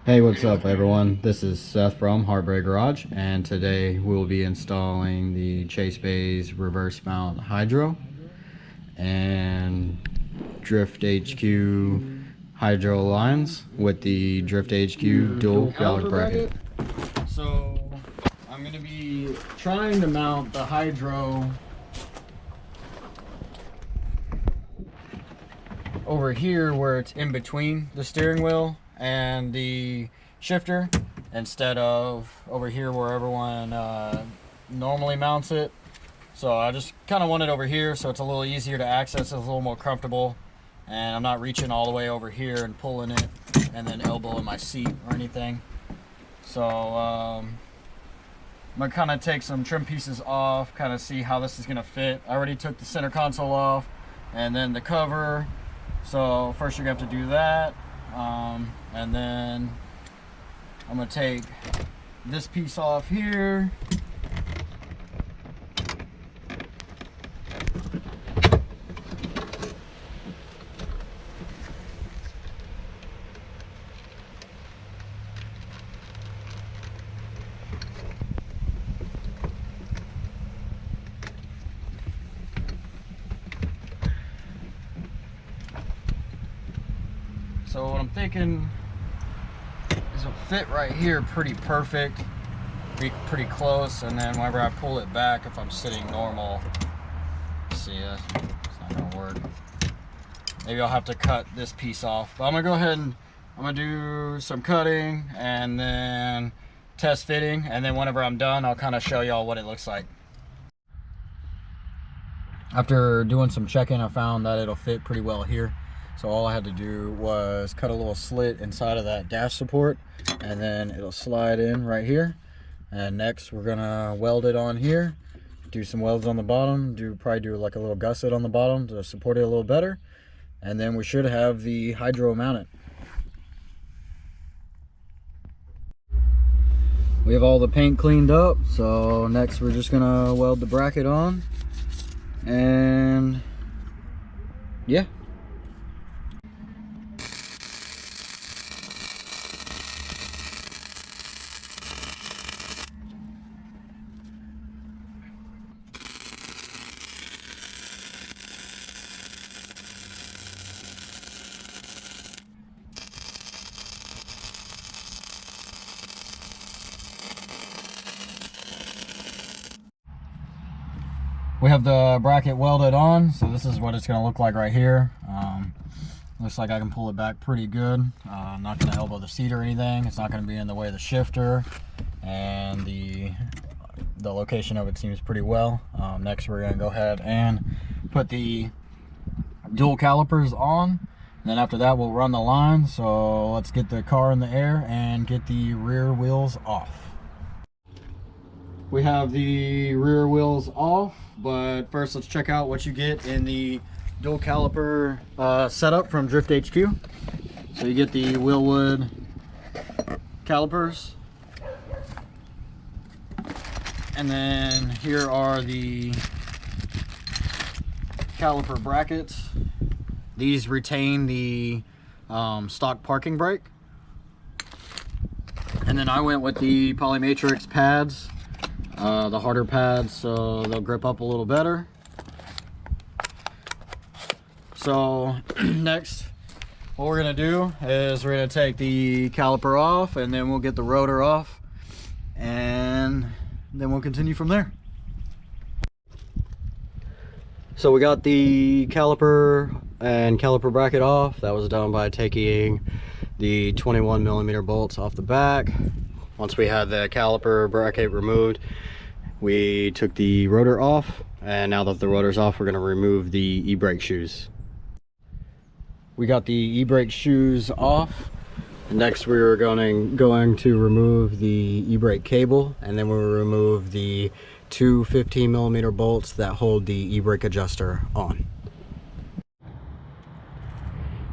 Hey, what's up everyone? This is Seth from Handbrake Garage, and today we'll be installing the Chase Bay's reverse mount hydro and Drift HQ hydro lines with the Drift HQ dual caliper bracket. So I'm going to be trying to mount the hydro over here where it's in between the steering wheel and the shifter, instead of over here where everyone normally mounts it. So I just kind of want it over here so it's a little easier to access, it's a little more comfortable, and I'm not reaching all the way over here and pulling it and then elbowing my seat or anything. So I'm gonna kind of take some trim pieces off, kind of see how this is gonna fit. I already took the center console off and then the cover. So first you're gonna have to do that, and then I'm gonna take this piece off here. So what I'm thinking is it'll fit right here pretty perfect, be pretty close, and then whenever I pull it back, if I'm sitting normal, see, it's not gonna work. Maybe I'll have to cut this piece off, but I'm gonna go ahead and I'm gonna do some cutting and then test fitting, and then whenever I'm done, I'll kind of show y'all what it looks like. After doing some checking, I found that it'll fit pretty well here. So all I had to do was cut a little slit inside of that dash support, and then it'll slide in right here. And next we're gonna weld it on here, do some welds on the bottom, probably do like a little gusset on the bottom to support it a little better, and then we should have the hydro mounted. We have all the paint cleaned up, so next we're just gonna weld the bracket on, and yeah. We have the bracket welded on, so this is what it's going to look like right here. Looks like I can pull it back pretty good. I'm not going to elbow the seat or anything. It's not going to be in the way of the shifter, and the location of it seems pretty well. Next we're going to go ahead and put the dual calipers on, and then after that we'll run the line. So let's get the car in the air and get the rear wheels off. We have the rear wheels off, but first let's check out what you get in the dual caliper setup from Drift HQ. So you get the Willwood calipers, and then here are the caliper brackets. These retain the stock parking brake, and then I went with the Polymatrix pads. The harder pads, so they'll grip up a little better. So next, what we're gonna do is we're gonna take the caliper off, and then we'll get the rotor off, and then we'll continue from there. So we got the caliper and caliper bracket off. That was done by taking the 21mm bolts off the back. Once we had the caliper bracket removed, we took the rotor off, and now that the rotor's off, we're going to remove the e-brake shoes. We got the e-brake shoes off. Next we're going to remove the e-brake cable, and then we'll remove the two 15mm bolts that hold the e-brake adjuster on.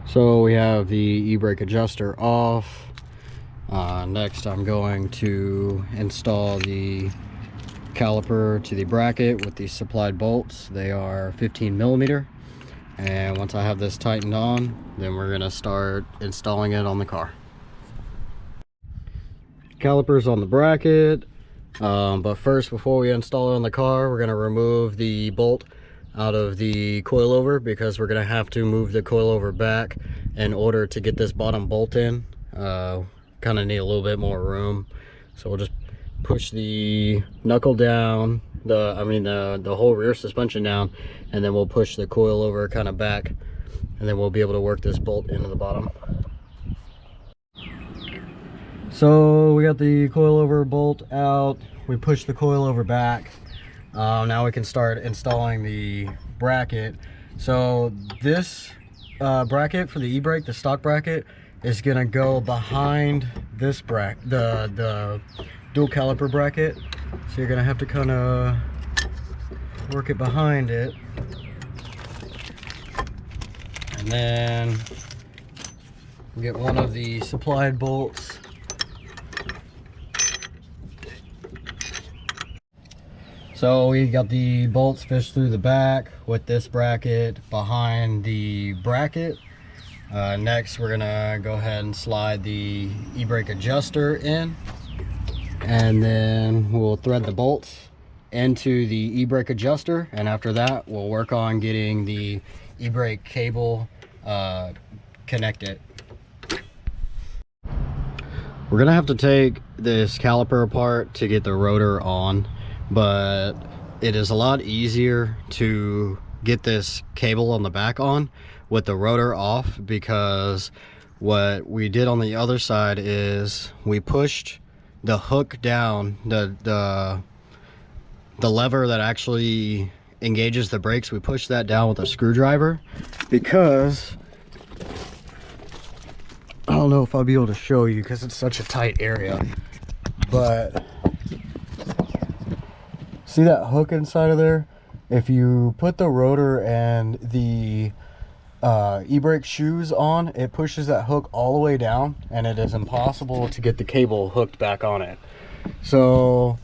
So we have the e-brake adjuster off. Next I'm going to install the caliper to the bracket with the supplied bolts. They are 15mm, and once I have this tightened on, then we're going to start installing it on the car. calipers on the bracket. But first, before we install it on the car, we're going to remove the bolt out of the coilover, because we're going to have to move the coilover back in order to get this bottom bolt in. Kind of need a little bit more room, so we'll just push the knuckle down, the whole rear suspension down, and then we'll push the coilover kind of back, and then we'll be able to work this bolt into the bottom. So we got the coilover bolt out, we push the coilover back. Now we can start installing the bracket. So this bracket for the e-brake, the stock bracket, is gonna go behind this bracket, the dual caliper bracket. So you're gonna have to kind of work it behind it, and then get one of the supplied bolts. So we got the bolts fished through the back with this bracket behind the bracket. Next, we're gonna go ahead and slide the e-brake adjuster in, and then we'll thread the bolts into the e-brake adjuster, and after that we'll work on getting the e-brake cable connected. We're gonna have to take this caliper apart to get the rotor on, but it is a lot easier to get this cable on the back on with the rotor off, because what we did on the other side is we pushed the hook down, the lever that actually engages the brakes, we pushed that down with a screwdriver, because I don't know if I'll be able to show you because it's such a tight area, but see that hook inside of there? If you put the rotor and the e-brake shoes on, it pushes that hook all the way down, and it is impossible to get the cable hooked back on it. So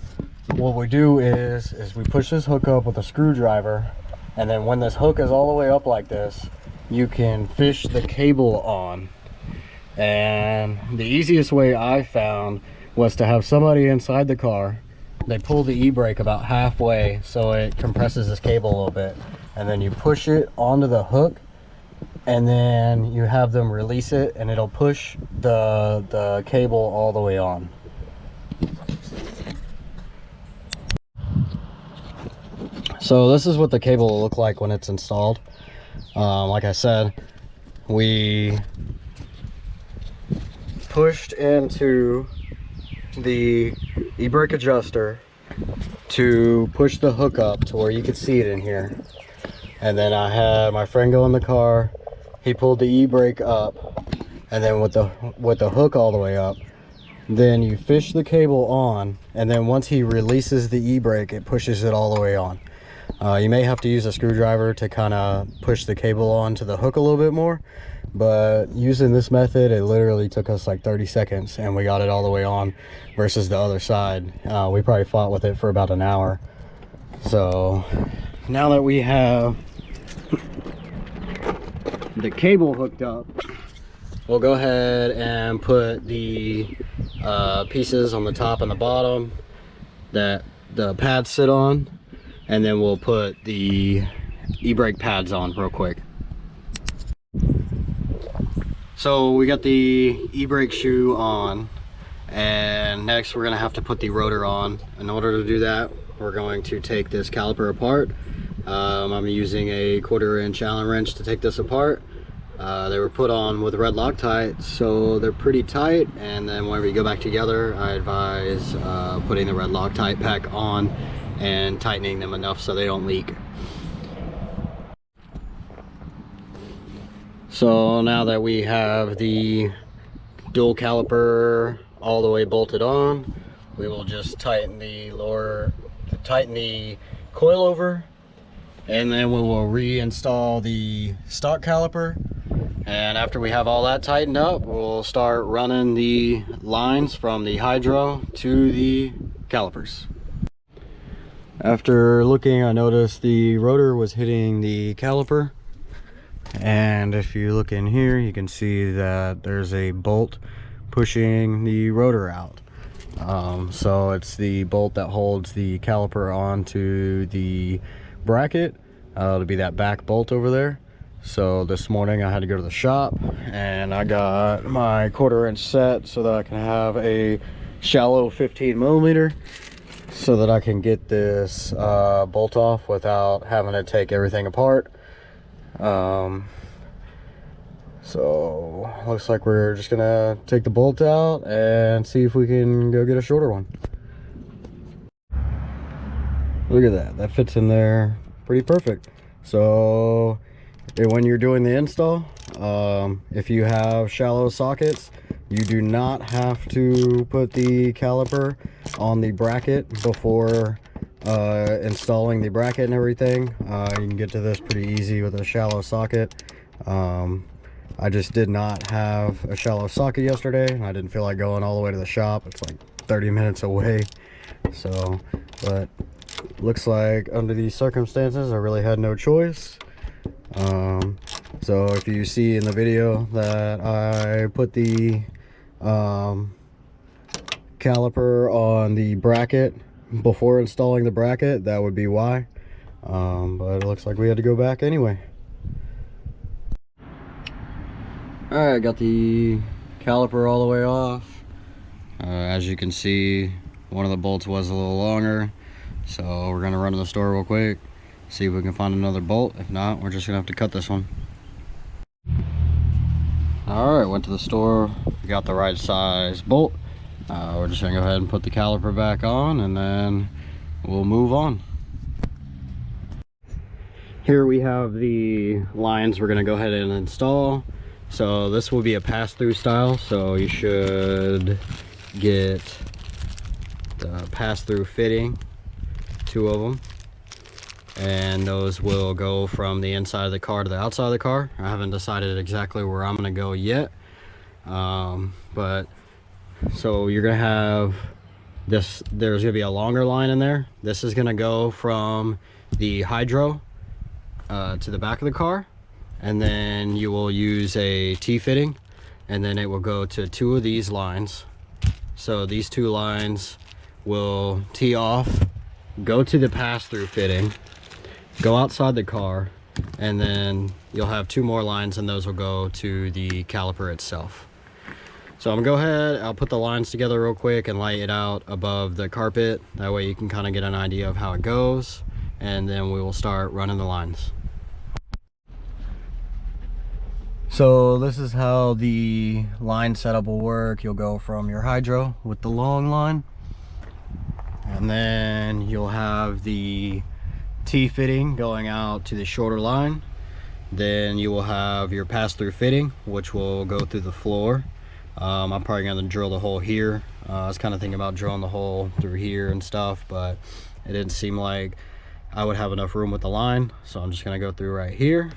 what we do is we push this hook up with a screwdriver, and then when this hook is all the way up like this, you can fish the cable on. And the easiest way I found was to have somebody inside the car. They pull the e-brake about halfway so it compresses this cable a little bit, and then you push it onto the hook, and then you have them release it, and it'll push the cable all the way on. So this is what the cable will look like when it's installed. Like I said, we pushed into the e-brake adjuster to push the hook up to where you could see it in here, and then I had my friend go in the car, he pulled the e-brake up, and then with the hook all the way up, then you fish the cable on, and then once he releases the e-brake, it pushes it all the way on. You may have to use a screwdriver to kind of push the cable onto the hook a little bit more, but using this method, it literally took us like 30 seconds and we got it all the way on, versus the other side. We probably fought with it for about an hour. So now that we have the cable hooked up, we'll go ahead and put the pieces on the top and the bottom that the pads sit on, and then we'll put the e-brake pads on real quick. So we got the e-brake shoe on, and next we're going to have to put the rotor on. In order to do that, we're going to take this caliper apart. I'm using a 1/4 inch Allen wrench to take this apart. They were put on with red Loctite, so they're pretty tight, and then whenever you go back together, I advise putting the red Loctite back on and tightening them enough so they don't leak. So now that we have the dual caliper all the way bolted on, we will just tighten the coilover, and then we will reinstall the stock caliper. And after we have all that tightened up, we'll start running the lines from the hydro to the calipers. After looking, I noticed the rotor was hitting the caliper, and if you look in here, you can see that there's a bolt pushing the rotor out. So it's the bolt that holds the caliper onto the bracket. It'll be that back bolt over there. So this morning I had to go to the shop and I got my 1/4 inch set so that I can have a shallow 15mm so that I can get this bolt off without having to take everything apart. So looks like we're just gonna take the bolt out and see if we can go get a shorter one. Look at that, that fits in there pretty perfect. So when you're doing the install, if you have shallow sockets, you do not have to put the caliper on the bracket before installing the bracket and everything. You can get to this pretty easy with a shallow socket. I just did not have a shallow socket yesterday and I didn't feel like going all the way to the shop. It's like 30 minutes away. So, but looks like under these circumstances I really had no choice. So if you see in the video that I put the caliper on the bracket before installing the bracket, that would be why. But it looks like we had to go back anyway. Alright, got the caliper all the way off. As you can see, one of the bolts was a little longer, so we're gonna run to the store real quick, see if we can find another bolt. If not, we're just gonna have to cut this one. Alright, went to the store, we got the right size bolt. We're just gonna go ahead and put the caliper back on and then we'll move on. Here we have the lines we're gonna go ahead and install. So this will be a pass-through style, so you should get the pass-through fitting, 2 of them, and those will go from the inside of the car to the outside of the car. I haven't decided exactly where I'm gonna go yet, but so you're gonna have this, there's gonna be a longer line in there. This is gonna go from the hydro to the back of the car, and then you will use a T-fitting, and then it will go to 2 of these lines. So these 2 lines will tee off, go to the pass-through fitting, go outside the car, and then you'll have 2 more lines, and those will go to the caliper itself. So I'm gonna go ahead, I'll put the lines together real quick and lay it out above the carpet. That way you can kind of get an idea of how it goes, and then we will start running the lines. So this is how the line setup will work. You'll go from your hydro with the long line, and then you'll have the T-fitting going out to the shorter line. Then you will have your pass-through fitting, which will go through the floor. I'm probably gonna drill the hole here. I was kind of thinking about drilling the hole through here and stuff, but it didn't seem like I would have enough room with the line, so I'm just gonna go through right here.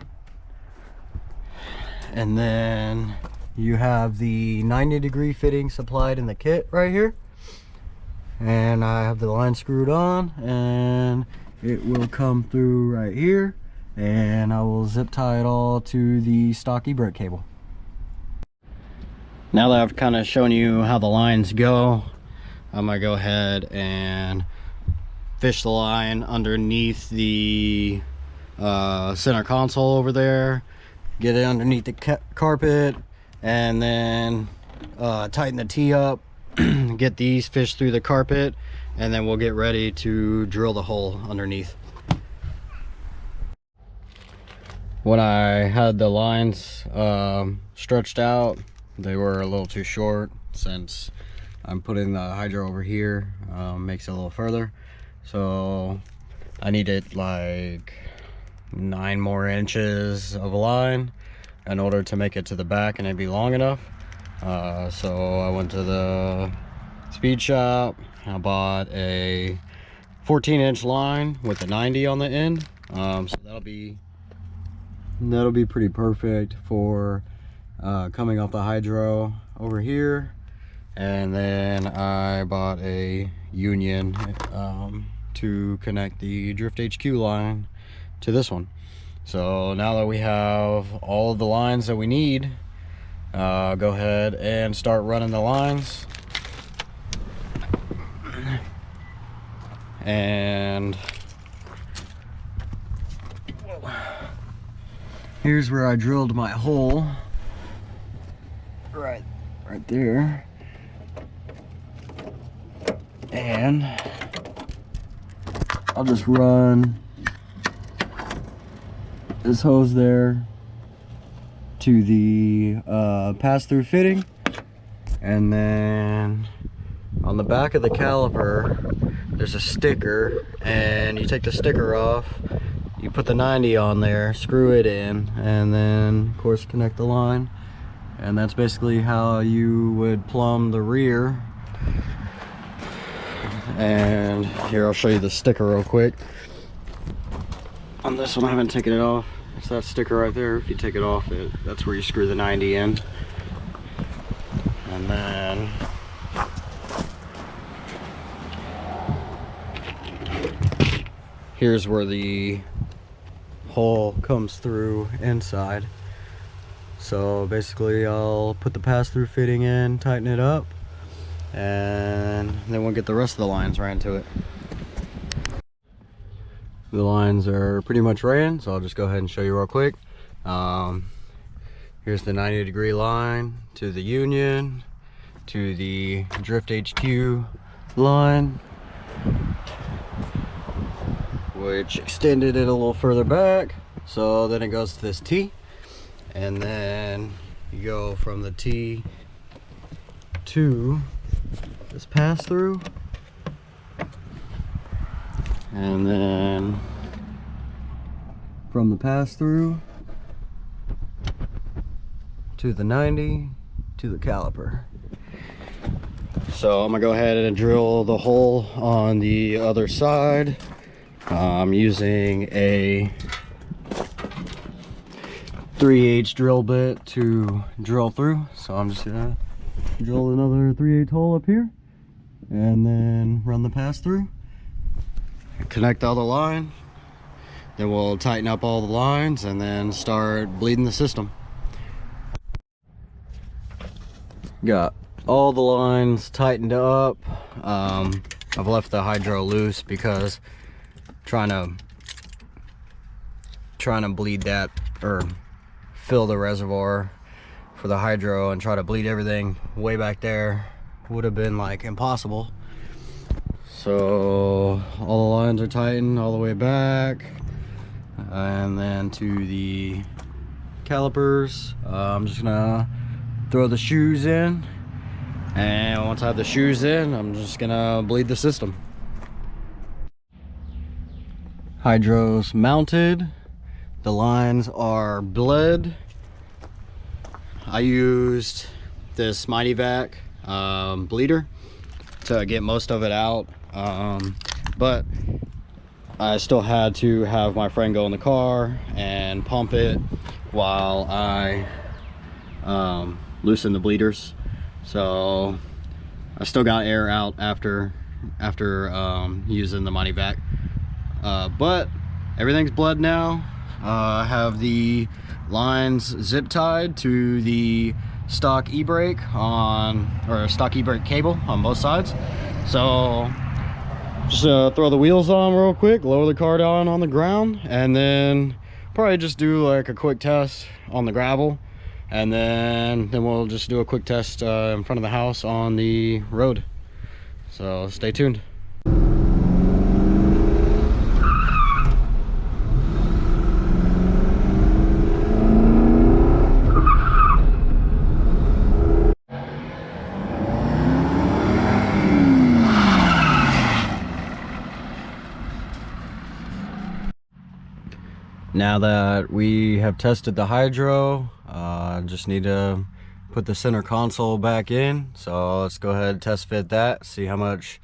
And then you have the 90-degree fitting supplied in the kit right here, and I have the line screwed on, and it will come through right here, and I will zip tie it all to the stock e-brake cable. Now that I've kind of shown you how the lines go, I'm gonna go ahead and fish the line underneath the center console over there, get it underneath the carpet, and then tighten the T up, get these fished through the carpet, and then we'll get ready to drill the hole underneath. When I had the lines stretched out, they were a little too short. Since I'm putting the hydro over here, makes it a little further, so I needed like 9 more inches of line in order to make it to the back and it'd be long enough. So I went to the speed shop, I bought a 14-inch line with a 90 on the end. So that'll be pretty perfect for coming off the hydro over here. And then I bought a union to connect the Drift HQ line to this one. So now that we have all of the lines that we need, go ahead and start running the lines. And here's where I drilled my hole. Right there. And I'll just run this hose there to the pass-through fitting, and then on the back of the caliper there's a sticker, and you take the sticker off, you put the 90 on there, screw it in, and then of course connect the line, and that's basically how you would plumb the rear. And here, I'll show you the sticker real quick. On this one I haven't taken it off. It's that sticker right there. If you take it off, that's where you screw the 90 in. And then here's where the hole comes through inside. So basically I'll put the pass-through fitting in, tighten it up, and then we'll get the rest of the lines ran to it. The lines are pretty much ran, so I'll just go ahead and show you real quick. Here's the 90-degree line to the Union, to the Drift HQ line, which extended it a little further back. So then it goes to this T, and then you go from the T to this pass through, and then from the pass through to the 90 to the caliper. So I'm gonna go ahead and drill the hole on the other side. I'm using a 3/8 drill bit to drill through, so I'm just gonna drill another 3/8 hole up here and then run the pass through, connect all the line, then we'll tighten up all the lines and then start bleeding the system. Got all the lines tightened up. I've left the hydro loose because trying to bleed that, or fill the reservoir for the hydro and try to bleed everything way back there would have been like impossible. So all the lines are tightened all the way back, and then to the calipers, I'm just gonna throw the shoes in, and once I have the shoes in, I'm just gonna bleed the system. Hydro's mounted, the lines are bled. I used this Mighty Vac bleeder to get most of it out, but I still had to have my friend go in the car and pump it while I loosen the bleeders. So I still got air out after using the Mighty Vac, but everything's bled now. I have the lines zip tied to the stock e-brake stock e-brake cable on both sides. So just throw the wheels on real quick, lower the car down on the ground, and then probably just do like a quick test on the gravel, and then we'll just do a quick test in front of the house on the road. So stay tuned. Now that we have tested the hydro, just need to put the center console back in. So let's go ahead and test fit that, see how much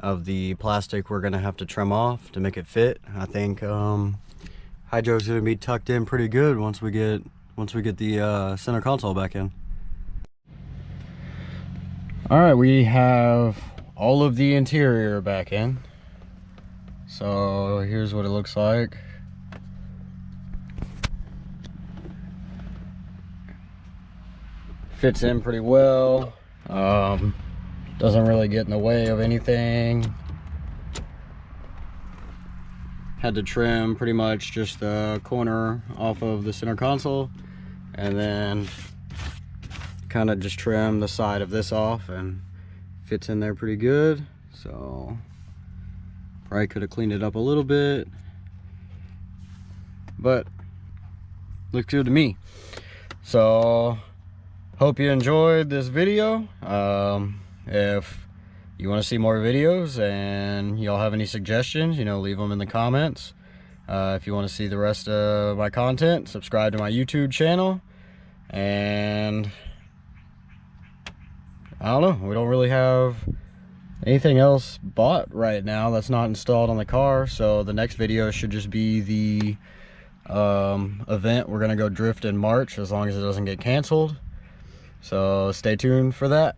of the plastic we're gonna have to trim off to make it fit. I think hydro's gonna be tucked in pretty good once we get the center console back in. All right, we have all of the interior back in. So here's what it looks like. Fits in pretty well. The Doesn't really get in the way of anything. Had to trim pretty much just the corner off of the center console, and then kind of just trim the side of this off, and fits in there pretty good. So probably could have cleaned it up a little bit, but looks good to me. So hope you enjoyed this video. If you want to see more videos and y'all have any suggestions, you know, leave them in the comments. If you want to see the rest of my content, subscribe to my YouTube channel. And I don't know, we don't really have anything else bought right now that's not installed on the car, so the next video should just be the event we're gonna go drift in March, as long as it doesn't get canceled. So stay tuned for that.